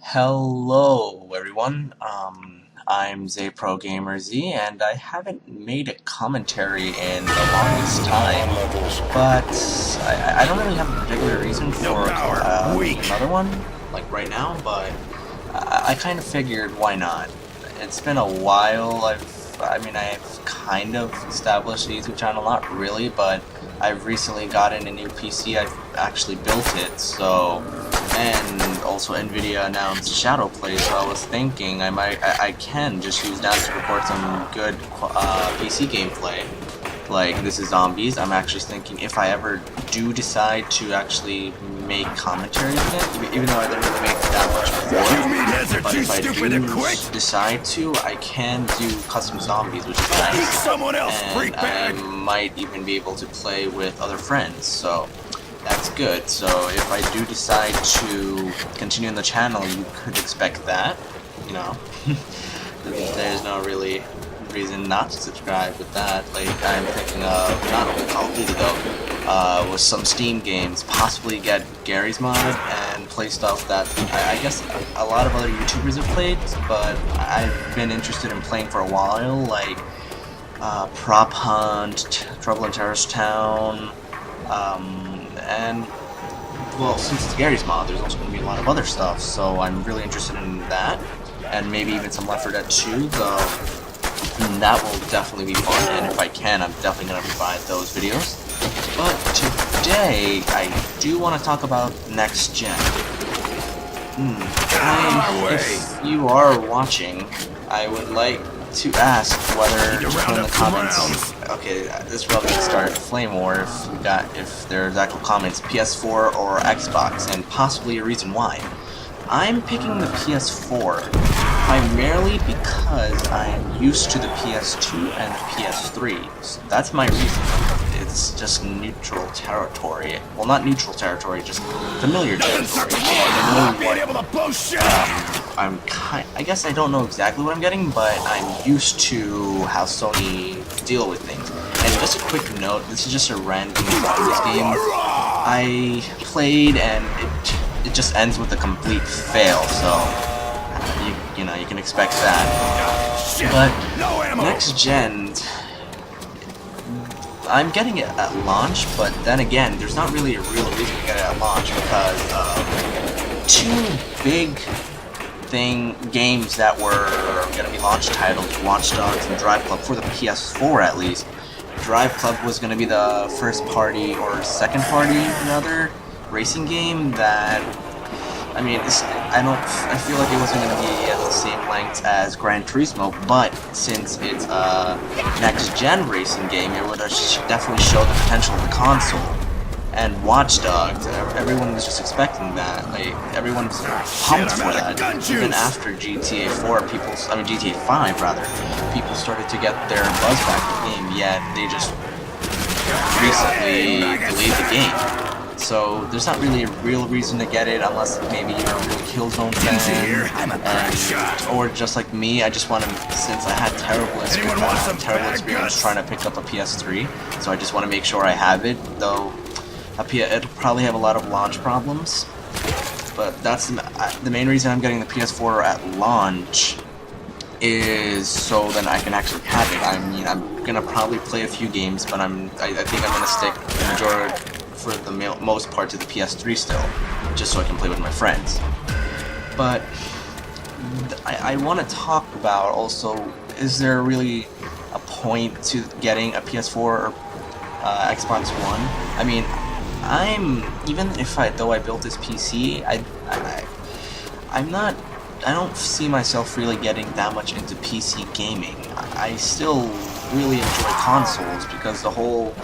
Hello, everyone. I'm ZProGamerZ, and I haven't made a commentary in the longest time, but I don't really have a particular reason for making another one, like right now, but I kind of figured why not. It's been a while. I've kind of established a YouTube channel, not really, but I've recently gotten a new PC. I've actually built it, so. And also NVIDIA announced Shadow Play, so I was thinking I can just use that to record some good PC gameplay. Like, this is Zombies. I'm actually thinking if I ever do decide to actually make commentary with it, even though I didn't really make that much before, but if I do decide to, I can do custom zombies, which is nice, and I might even be able to play with other friends, so that's good. So if I do decide to continue on the channel, you could expect that, you know. There's no really reason not to subscribe with that. Like, I'm thinking of not only Call of Duty though, with some Steam games, possibly get Gary's mod and play stuff that I guess a lot of other YouTubers have played, but I've been interested in playing for a while, like Prop Hunt, Trouble in Terrorist Town, and, well, since it's Gary's mod, there's also going to be a lot of other stuff, so I'm really interested in that, and maybe even some Left 4 Dead 2, though that will definitely be fun, and if I can, I'm definitely going to provide those videos. But today, I do want to talk about next gen. If you are watching, I would like to ask whether to put in the comments. Okay, this probably start a flame war if there's actual comments, PS4 or Xbox, and possibly a reason why. I'm picking the PS4 primarily because I am used to the PS2 and the PS3. So that's my reason. It's just neutral territory. Well, not neutral territory, just familiar territory. I guess I don't know exactly what I'm getting, but I'm used to how Sony deal with things. And just a quick note, this is just a random zombies game I played, and it just ends with a complete fail, so you know, you can expect that. But next gen, I'm getting it at launch, but then again, there's not really a real reason to get it at launch because of two big games that were going to be launch titles, Watch Dogs and Drive Club, for the PS4 at least. Drive Club was going to be the first party, or second party rather, racing game that, I mean, I feel like it wasn't going to be at the same length as Gran Turismo, but since it's a next-gen racing game, it would have definitely showed the potential of the console. And Watch Dogs, everyone was just expecting that. Like, everyone was pumped for that. Even after GTA 5 rather, people started to get their buzz back in the game, yet they just recently delayed the game. So there's not really a real reason to get it unless maybe you're a real Killzone fan, or just like me, I just want to, since I had terrible experience trying to pick up a PS3, so I just want to make sure I have it, though it'll probably have a lot of launch problems, but that's the main reason I'm getting the PS4 at launch, is so then I can actually have it. I mean, I'm gonna probably play a few games, but I think I'm gonna stick the majority, for the most part, to the PS3 still, just so I can play with my friends. But I want to talk about also, is there really a point to getting a PS4 or Xbox One? I mean, though I built this PC, I don't see myself really getting that much into PC gaming. I still really enjoy consoles, because the whole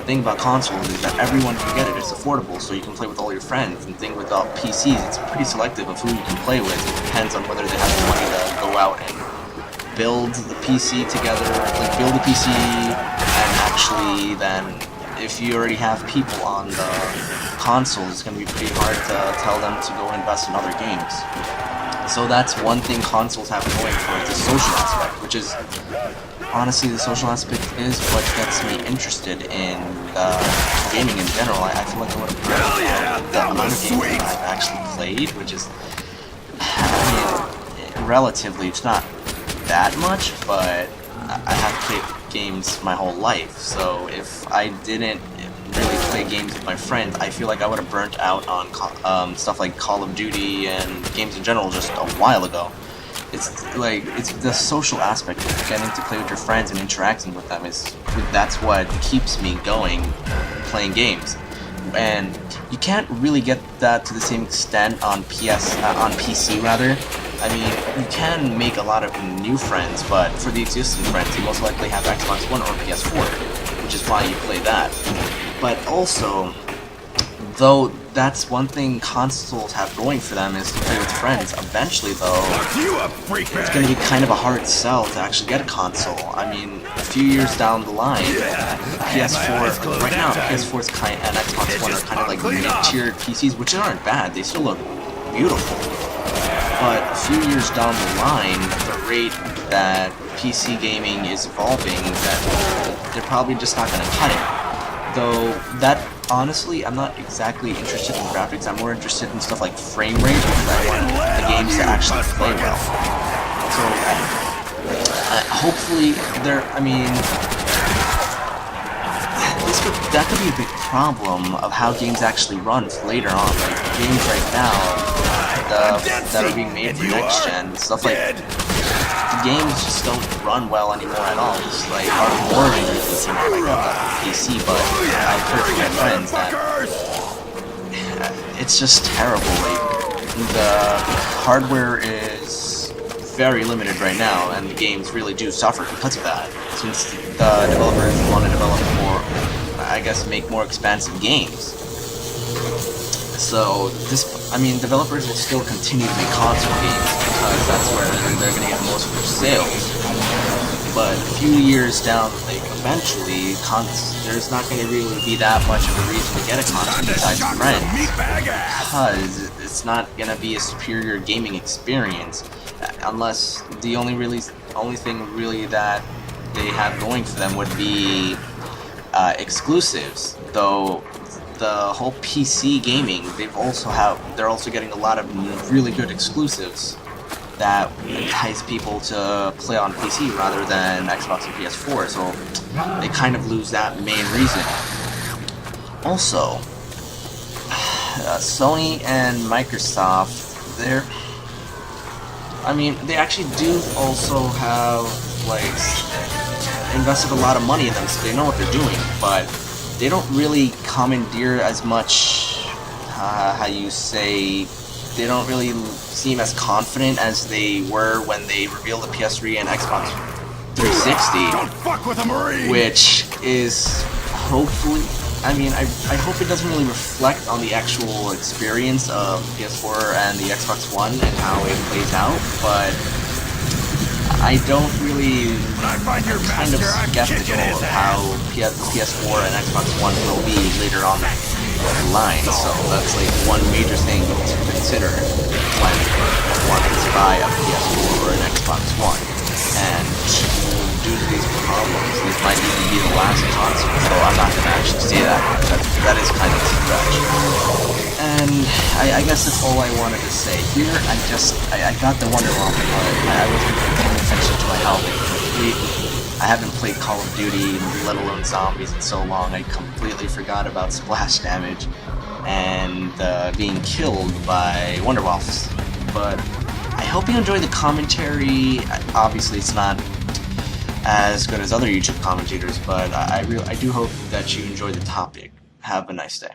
thing about consoles is that everyone can get it. It's affordable, so you can play with all your friends. And the thing about PCs, it's pretty selective of who you can play with. It depends on whether they have the money to go out and build the PC together, like build a PC, and actually then, if you already have people on the console, it's going to be pretty hard to tell them to go invest in other games. So that's one thing consoles have going for it, the social aspect, which is, honestly, the social aspect is what gets me interested in gaming in general. I feel like I would have the amount of games that I've actually played, which is, I mean, relatively, it's not that much, but I have played games my whole life, so if I didn't really play games with my friends, I feel like I would have burnt out on stuff like Call of Duty and games in general just a while ago. It's like, it's the social aspect of getting to play with your friends and interacting with them that's what keeps me going playing games. And you can't really get that to the same extent on PC rather. I mean, you can make a lot of new friends, but for the existing friends, you most likely have Xbox One or PS4, which is why you play that. But also, though that's one thing consoles have going for them is to play with friends, eventually though, it's going to be kind of a hard sell to actually get a console. I mean, a few years down the line, PS4, right now, PS4 and Xbox One are kind of like mid-tiered PCs, which aren't bad, they still look beautiful. But a few years down the line, the rate that PC gaming is evolving, that they're probably just not going to cut it. Though that, honestly, I'm not exactly interested in graphics. I'm more interested in stuff like frame rate, because I want the games to actually play well. So hopefully, I mean, that could be a big problem of how games actually run later on. Like games right now that are being made for next gen, stuff like the games just don't run well anymore at all. It's like more reasons to like PC, but I've heard from my friends that it's just terrible. Like the hardware is very limited right now, and the games really do suffer because of that. Since the developers want to develop more, I guess, make more expansive games. So I mean, developers will still continue to make console games because that's where they're going to get most of their sales. But a few years down, like eventually, there's not going to really be that much of a reason to get a console besides friends, because it's not going to be a superior gaming experience, unless the only thing really that they have going for them would be exclusives. Though the whole PC gaming, they're also getting a lot of really good exclusives that entice people to play on PC rather than Xbox and PS4, so they kind of lose that main reason. Also, Sony and Microsoft, they actually do also have, like, invested a lot of money in them, so they know what they're doing, but they don't really commandeer as much, they don't really seem as confident as they were when they revealed the PS3 and Xbox 360, which is hopefully, I hope it doesn't really reflect on the actual experience of PS4 and the Xbox One and how it plays out, but I don't really, I'm kind of skeptical of how PS4 and Xbox One will be later on the line, so that's like one major thing to consider when wanting to buy a PS4 or an Xbox One. And due to these problems, this might even be the last console, so I'm not going to actually say that, that is kind of a stretch. And I guess that's all I wanted to say. Here, I got the Wonder Woman, but I wasn't paying attention to my health completely. I haven't played Call of Duty, let alone zombies, in so long. I completely forgot about splash damage and being killed by Wonder Wolves. But I hope you enjoy the commentary. Obviously, it's not as good as other YouTube commentators, but I do hope that you enjoy the topic. Have a nice day.